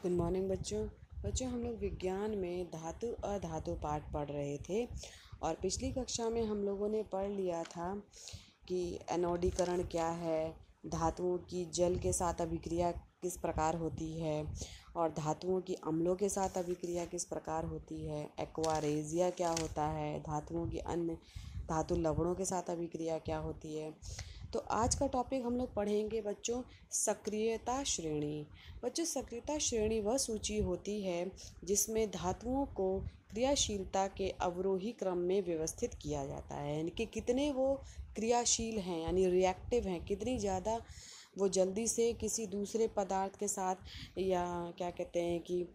Good morning बच्चों। हम लोग विज्ञान में धातु अधातु पाठ पढ़ रहे थे और पिछली कक्षा में हम लोगों ने पढ़ लिया था कि एनोडीकरण क्या है, धातुओं की जल के साथ अभिक्रिया किस प्रकार होती है और धातुओं की अम्लों के साथ अभिक्रिया किस प्रकार होती है, एक्वारेजिया क्या होता है, धातुओं की अन्य धातु लवणों के साथ अभिक्रिया क्या होती है। तो आज का टॉपिक हम लोग पढ़ेंगे बच्चों सक्रियता श्रेणी। बच्चों सक्रियता श्रेणी वह सूची होती है जिसमें धातुओं को क्रियाशीलता के अवरोही क्रम में व्यवस्थित किया जाता है, यानी कि कितने वो क्रियाशील हैं यानी रिएक्टिव हैं, कितनी ज़्यादा वो जल्दी से किसी दूसरे पदार्थ के साथ या क्या कहते हैं कि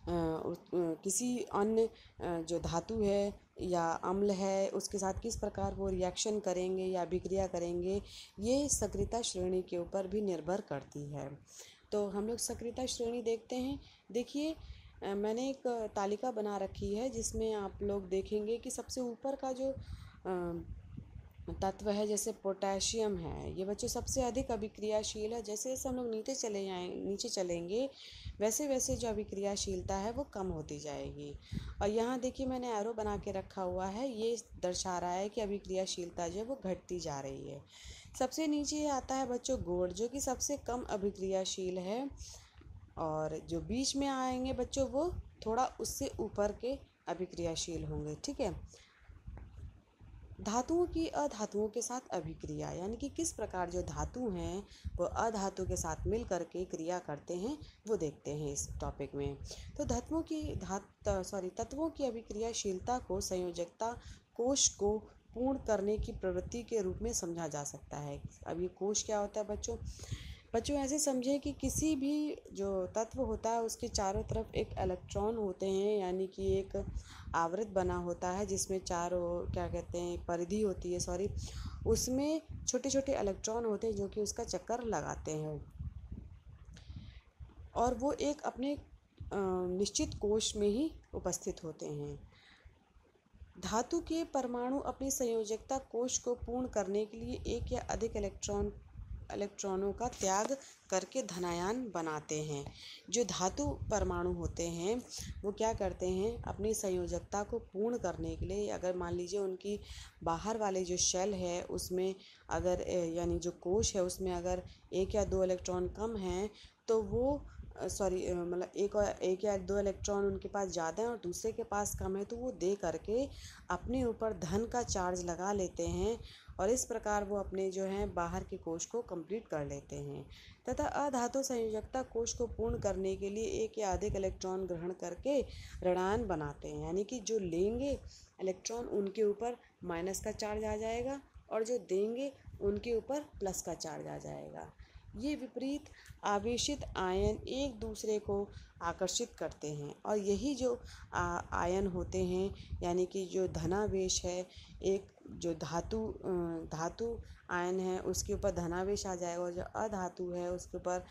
किसी अन्य जो धातु है या अम्ल है उसके साथ किस प्रकार वो रिएक्शन करेंगे या अभिक्रिया करेंगे, ये सक्रियता श्रेणी के ऊपर भी निर्भर करती है। तो हम लोग सक्रियता श्रेणी देखते हैं। देखिए, मैंने एक तालिका बना रखी है जिसमें आप लोग देखेंगे कि सबसे ऊपर का जो तत्व है जैसे पोटेशियम है, ये बच्चों सबसे अधिक अभिक्रियाशील है। जैसे जैसे हम लोग नीचे चलेंगे वैसे वैसे जो अभिक्रियाशीलता है वो कम होती जाएगी। और यहाँ देखिए मैंने एरो बना के रखा हुआ है, ये दर्शा रहा है कि अभिक्रियाशीलता जो है वो घटती जा रही है। सबसे नीचे आता है बच्चों गोड़, जो कि सबसे कम अभिक्रियाशील है, और जो बीच में आएंगे बच्चों वो थोड़ा उससे ऊपर के अभिक्रियाशील होंगे। ठीक है। धातुओं की अधातुओं के साथ अभिक्रिया, यानी कि किस प्रकार जो धातु हैं वो अधातु के साथ मिल करके क्रिया करते हैं, वो देखते हैं इस टॉपिक में। तो तत्वों की अभिक्रियाशीलता को संयोजकता कोश को पूर्ण करने की प्रवृत्ति के रूप में समझा जा सकता है। अब ये कोश क्या होता है बच्चों? ऐसे समझें कि किसी भी जो तत्व होता है उसके चारों तरफ एक इलेक्ट्रॉन होते हैं, यानी कि एक आवृत बना होता है जिसमें चारों क्या कहते हैं परिधि होती है, उसमें छोटे छोटे इलेक्ट्रॉन होते हैं जो कि उसका चक्कर लगाते हैं और वो एक अपने निश्चित कोश में ही उपस्थित होते हैं। धातु के परमाणु अपनी संयोजकता कोश को पूर्ण करने के लिए एक या अधिक इलेक्ट्रॉनों का त्याग करके धनायन बनाते हैं। जो धातु परमाणु होते हैं वो क्या करते हैं, अपनी संयोजकता को पूर्ण करने के लिए, अगर मान लीजिए उनकी बाहर वाले जो शेल है उसमें अगर यानी जो कोश है उसमें अगर एक या दो इलेक्ट्रॉन कम हैं तो वो मतलब एक या दो इलेक्ट्रॉन उनके पास ज़्यादा है और दूसरे के पास कम है, तो वो दे करके अपने ऊपर धन का चार्ज लगा लेते हैं और इस प्रकार वो अपने जो हैं बाहर के कोश को कंप्लीट कर लेते हैं। तथा अधातु संयोजकता कोश को पूर्ण करने के लिए एक या अधिक इलेक्ट्रॉन ग्रहण करके ऋणायन बनाते हैं, यानी कि जो लेंगे इलेक्ट्रॉन उनके ऊपर माइनस का चार्ज आ जाएगा और जो देंगे उनके ऊपर प्लस का चार्ज आ जाएगा। ये विपरीत आवेशित आयन एक दूसरे को आकर्षित करते हैं और यही जो आयन होते हैं, यानी कि जो धनावेश है, एक जो धातु आयन है उसके ऊपर धनावेश आ जाएगा और जो अधातु है उसके ऊपर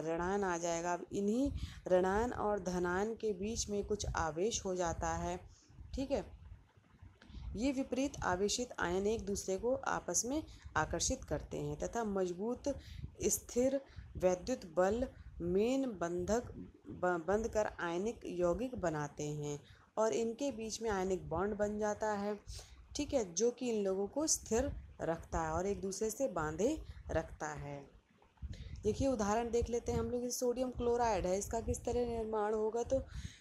ऋणायन आ जाएगा। अब इन्हीं ऋणायन और धनायन के बीच में कुछ आवेश हो जाता है। ठीक है। ये विपरीत आवेशित आयन एक दूसरे को आपस में आकर्षित करते हैं तथा मजबूत स्थिर वैद्युत बल मेन बंध कर आयनिक यौगिक बनाते हैं और इनके बीच में आयनिक बॉन्ड बन जाता है। ठीक है, जो कि इन लोगों को स्थिर रखता है और एक दूसरे से बांधे रखता है। देखिए उदाहरण देख लेते हैं हम लोग। सोडियम क्लोराइड है, इसका किस तरह निर्माण होगा? तो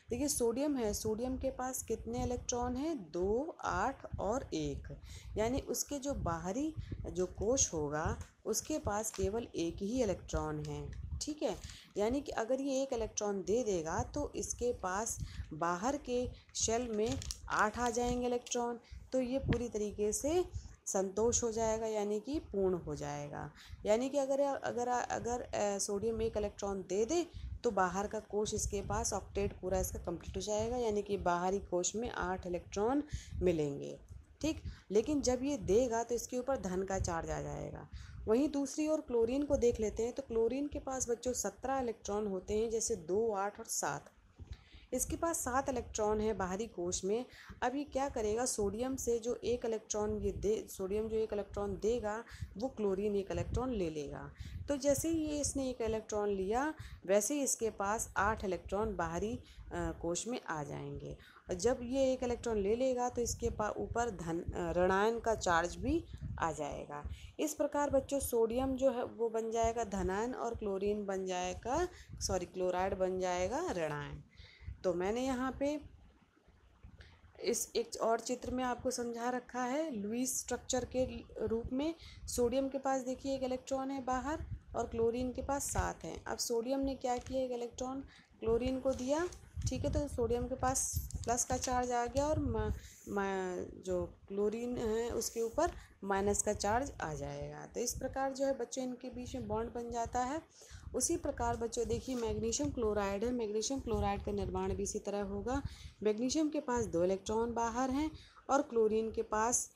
देखिए सोडियम है, सोडियम के पास कितने इलेक्ट्रॉन हैं? 2, 8 और 1, यानी उसके जो बाहरी जो कोश होगा उसके पास केवल एक ही इलेक्ट्रॉन है। ठीक है, यानी कि अगर ये एक इलेक्ट्रॉन दे देगा तो इसके पास बाहर के शेल में 8 आ जाएंगे इलेक्ट्रॉन, तो ये पूरी तरीके से संतोष हो जाएगा, यानी कि पूर्ण हो जाएगा। यानी कि अगर अगर अगर सोडियम एक इलेक्ट्रॉन दे दे तो बाहर का कोश इसके पास ऑक्टेट पूरा इसका कंप्लीट हो जाएगा, यानी कि बाहरी कोश में 8 इलेक्ट्रॉन मिलेंगे। ठीक, लेकिन जब ये देगा तो इसके ऊपर धन का चार्ज आ जाएगा। वहीं दूसरी ओर क्लोरीन को देख लेते हैं। तो क्लोरीन के पास बच्चों 17 इलेक्ट्रॉन होते हैं, जैसे 2, 8 और 7। इसके पास 7 इलेक्ट्रॉन है बाहरी कोश में। अब ये क्या करेगा, सोडियम जो एक इलेक्ट्रॉन देगा वो क्लोरीन एक इलेक्ट्रॉन ले लेगा। तो जैसे ही ये इसने एक इलेक्ट्रॉन लिया वैसे ही इसके पास 8 इलेक्ट्रॉन बाहरी कोश में आ जाएंगे। और जब ये एक इलेक्ट्रॉन ले लेगा तो इसके ऊपर ऋणायन का चार्ज भी आ जाएगा। इस प्रकार बच्चों सोडियम जो है वो बन जाएगा धनायन और क्लोराइड बन जाएगा ऋणायन। तो मैंने यहाँ पे इस एक और चित्र में आपको समझा रखा है लुईस स्ट्रक्चर के रूप में। सोडियम के पास देखिए एक इलेक्ट्रॉन है बाहर और क्लोरीन के पास 7 हैं। अब सोडियम ने क्या किया, एक इलेक्ट्रॉन क्लोरीन को दिया, ठीक है, तो सोडियम के पास प्लस का चार्ज आ गया और जो क्लोरीन है उसके ऊपर माइनस का चार्ज आ जाएगा। तो इस प्रकार जो है बच्चों इनके बीच में बॉन्ड बन जाता है। उसी प्रकार बच्चों देखिए मैग्नीशियम क्लोराइड है, मैग्नीशियम क्लोराइड का निर्माण भी इसी तरह होगा। मैग्नीशियम के पास 2 इलेक्ट्रॉन बाहर हैं और क्लोरीन के पास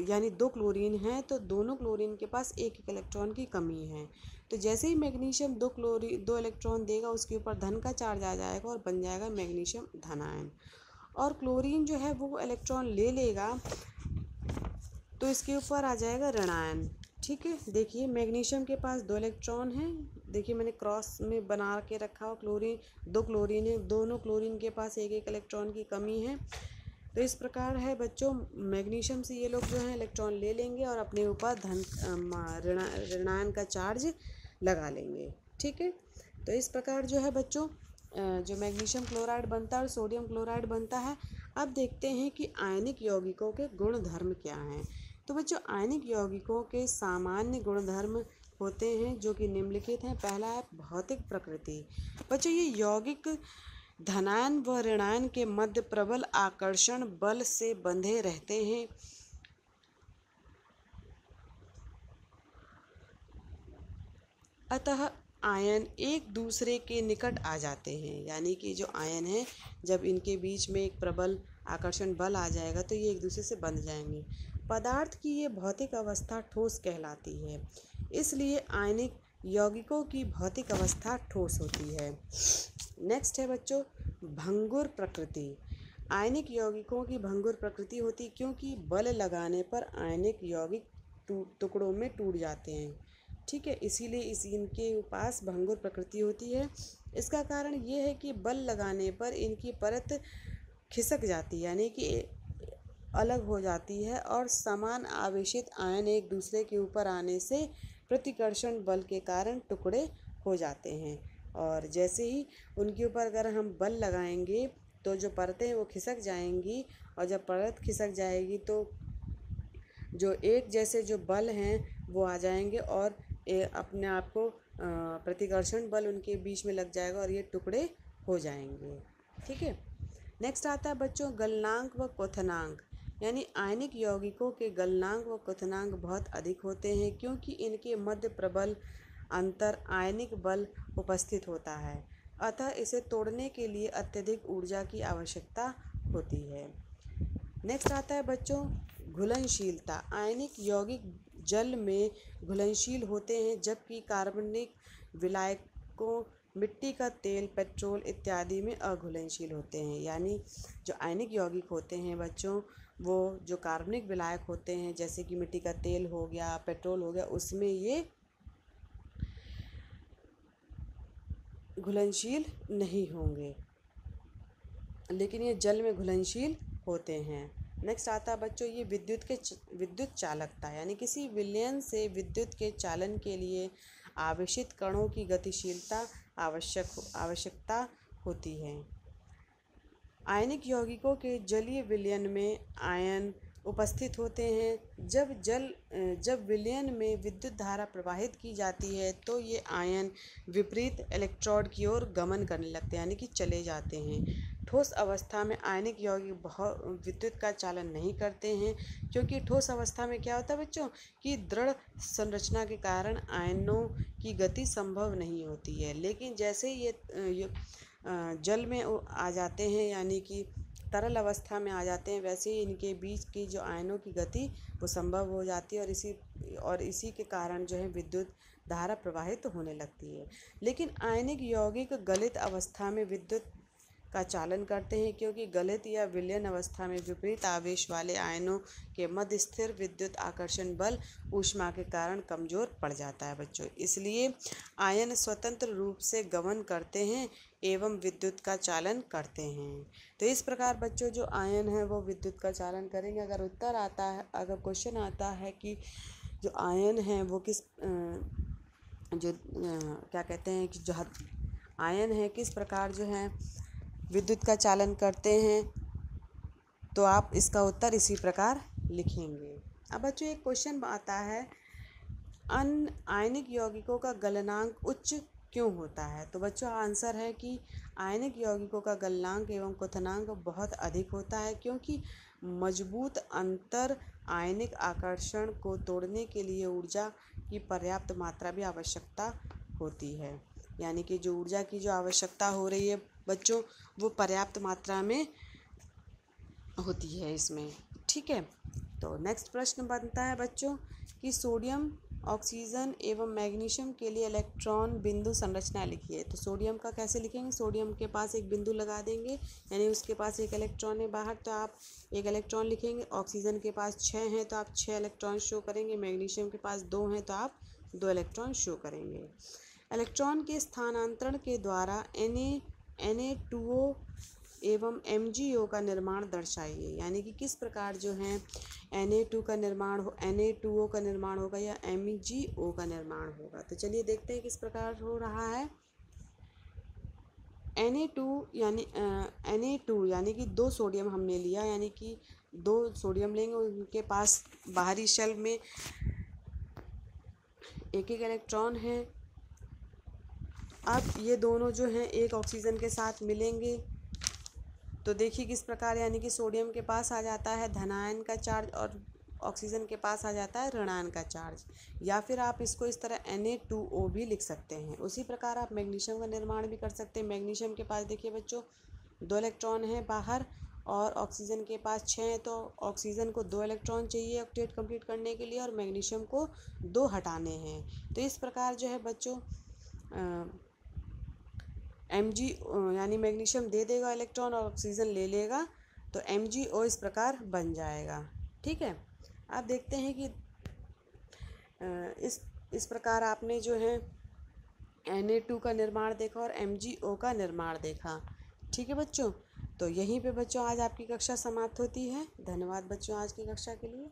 यानी 2 क्लोरीन हैं, तो दोनों क्लोरीन के पास एक इलेक्ट्रॉन की कमी है। तो जैसे ही मैग्नीशियम 2 इलेक्ट्रॉन देगा उसके ऊपर धन का चार्ज आ जाएगा और बन जाएगा मैग्नीशियम धनायन। और क्लोरीन जो है वो इलेक्ट्रॉन ले लेगा तो इसके ऊपर आ जाएगा ऋणायन। ठीक है, देखिए मैग्नीशियम के पास 2 इलेक्ट्रॉन हैं, देखिए मैंने क्रॉस में बना के रखा हो, 2 क्लोरीन है, दोनों क्लोरीन के पास एक इलेक्ट्रॉन की कमी है। तो इस प्रकार है बच्चों मैग्नीशियम से ये लोग जो है इलेक्ट्रॉन ले लेंगे और अपने ऊपर ऋणायन का चार्ज लगा लेंगे। ठीक है, तो इस प्रकार जो है बच्चों जो मैग्नीशियम क्लोराइड बनता है और सोडियम क्लोराइड बनता है। अब देखते हैं कि आयनिक यौगिकों के गुण धर्म क्या हैं। तो बच्चों आयनिक यौगिकों के सामान्य गुणधर्म होते हैं जो कि निम्नलिखित हैं। पहला है भौतिक प्रकृति। बच्चों ये यौगिक धनायन व ऋणायन के मध्य प्रबल आकर्षण बल से बंधे रहते हैं। अतः आयन एक दूसरे के निकट आ जाते हैं, यानी कि जो आयन है जब इनके बीच में एक प्रबल आकर्षण बल आ जाएगा तो ये एक दूसरे से बंध जाएंगे। पदार्थ की ये भौतिक अवस्था ठोस कहलाती है, इसलिए आयनिक यौगिकों की भौतिक अवस्था ठोस होती है। नेक्स्ट है बच्चों भंगुर प्रकृति। आयनिक यौगिकों की भंगुर प्रकृति होती क्योंकि बल लगाने पर आयनिक यौगिक टुकड़ों में टूट जाते हैं। ठीक है, इसीलिए इनके पास भंगुर प्रकृति होती है। इसका कारण ये है कि बल लगाने पर इनकी परत खिसक जाती है, यानी कि अलग हो जाती है और समान आवेशित आयन एक दूसरे के ऊपर आने से प्रतिकर्षण बल के कारण टुकड़े हो जाते हैं। और जैसे ही उनके ऊपर अगर हम बल लगाएंगे तो जो परतें हैं वो खिसक जाएंगी, और जब परत खिसक जाएगी तो जो एक जैसे जो बल हैं वो आ जाएंगे और अपने आप को प्रतिकर्षण बल उनके बीच में लग जाएगा और ये टुकड़े हो जाएंगे। ठीक है, नेक्स्ट आता है बच्चों गलनांक व क्वथनांक। यानी आयनिक यौगिकों के गलनांक व क्वथनांक बहुत अधिक होते हैं क्योंकि इनके मध्य प्रबल अंतर आयनिक बल उपस्थित होता है, अतः इसे तोड़ने के लिए अत्यधिक ऊर्जा की आवश्यकता होती है। नेक्स्ट आता है बच्चों घुलनशीलता। आयनिक यौगिक जल में घुलनशील होते हैं जबकि कार्बनिक विलायकों मिट्टी का तेल, पेट्रोल इत्यादि में अघुलनशील होते हैं। यानी जो आयनिक यौगिक होते हैं बच्चों वो जो कार्बनिक विलायक होते हैं जैसे कि मिट्टी का तेल हो गया, पेट्रोल हो गया, उसमें ये घुलनशील नहीं होंगे, लेकिन ये जल में घुलनशील होते हैं। नेक्स्ट आता है बच्चों ये विद्युत चालकता। यानी किसी विलयन से विद्युत के चालन के लिए आवेशित कणों की गतिशीलता आवश्यकता होती है। आयनिक यौगिकों के जलीय विलयन में आयन उपस्थित होते हैं। जब विलयन में विद्युत धारा प्रवाहित की जाती है तो ये आयन विपरीत इलेक्ट्रोड की ओर गमन करने लगते हैं, यानी कि चले जाते हैं। ठोस अवस्था में आयनिक यौगिक बहुत विद्युत का चालन नहीं करते हैं क्योंकि ठोस अवस्था में क्या होता है बच्चों कि दृढ़ संरचना के कारण आयनों की गति संभव नहीं होती है। लेकिन जैसे ही ये जल में आ जाते हैं यानी कि तरल अवस्था में आ जाते हैं वैसे ही इनके बीच की जो आयनों की गति वो संभव हो जाती है और इसी के कारण जो है विद्युत धारा प्रवाहित होने लगती है। लेकिन आयनिक यौगिक गलित अवस्था में विद्युत का चालन करते हैं, क्योंकि गलित या विलयन अवस्था में विपरीत आवेश वाले आयनों के मध्य स्थिर विद्युत आकर्षण बल ऊष्मा के कारण कमजोर पड़ जाता है बच्चों। इसलिए आयन स्वतंत्र रूप से गमन करते हैं एवं विद्युत का चालन करते हैं। तो इस प्रकार बच्चों जो आयन है वो विद्युत का चालन करेंगे। अगर उत्तर आता है, अगर क्वेश्चन आता है कि जो आयन है वो किस क्या कहते हैं कि जो आयन है किस प्रकार जो है विद्युत का चालन करते हैं, तो आप इसका उत्तर इसी प्रकार लिखेंगे। अब बच्चों एक क्वेश्चन आता है, आयनिक यौगिकों का गलनांक उच्च क्यों होता है? तो बच्चों आंसर है कि आयनिक यौगिकों का गलनांक एवं क्वथनांक बहुत अधिक होता है, क्योंकि मजबूत अंतर आयनिक आकर्षण को तोड़ने के लिए ऊर्जा की पर्याप्त मात्रा भी आवश्यकता होती है। यानी कि जो ऊर्जा की जो आवश्यकता हो रही है बच्चों वो पर्याप्त मात्रा में होती है इसमें। ठीक है, तो नेक्स्ट प्रश्न बनता है बच्चों कि सोडियम, ऑक्सीजन एवं मैग्नीशियम के लिए इलेक्ट्रॉन बिंदु संरचना लिखिए। तो सोडियम का कैसे लिखेंगे? सोडियम के पास एक बिंदु लगा देंगे, यानी उसके पास एक इलेक्ट्रॉन है बाहर, तो आप एक इलेक्ट्रॉन लिखेंगे। ऑक्सीजन के पास 6 हैं तो आप 6 इलेक्ट्रॉन शो करेंगे। मैग्नीशियम के पास 2 हैं तो आप 2 इलेक्ट्रॉन शो करेंगे। इलेक्ट्रॉन के स्थानांतरण के द्वारा Na2O एवं MgO का निर्माण दर्शाइए। यानी कि किस प्रकार जो है Na2O का निर्माण होगा या MgO का निर्माण होगा। तो चलिए देखते हैं किस प्रकार हो रहा है। Na2 यानी कि 2 सोडियम हमने लिया, यानी कि 2 सोडियम लेंगे, उनके पास बाहरी शेल में एक एक इलेक्ट्रॉन है। अब ये दोनों जो हैं एक ऑक्सीजन के साथ मिलेंगे, तो देखिए किस प्रकार, यानी कि सोडियम के पास आ जाता है धनायन का चार्ज और ऑक्सीजन के पास आ जाता है ऋणायन का चार्ज। या फिर आप इसको इस तरह Na2O भी लिख सकते हैं। उसी प्रकार आप मैग्नीशियम का निर्माण भी कर सकते हैं। मैग्नीशियम के पास देखिए बच्चों 2 इलेक्ट्रॉन हैं बाहर और ऑक्सीजन के पास 6 हैं, तो ऑक्सीजन को 2 इलेक्ट्रॉन चाहिए ऑक्टेट कंप्लीट करने के लिए और मैग्नीशियम को 2 हटाने हैं। तो इस प्रकार जो है बच्चों यानी मैग्नीशियम दे देगा इलेक्ट्रॉन और ऑक्सीजन ले लेगा, तो MgO इस प्रकार बन जाएगा। ठीक है, आप देखते हैं कि इस प्रकार आपने जो है Na2 का निर्माण देखा और MgO का निर्माण देखा। ठीक है बच्चों, तो यहीं पे बच्चों आज आपकी कक्षा समाप्त होती है। धन्यवाद बच्चों आज की कक्षा के लिए।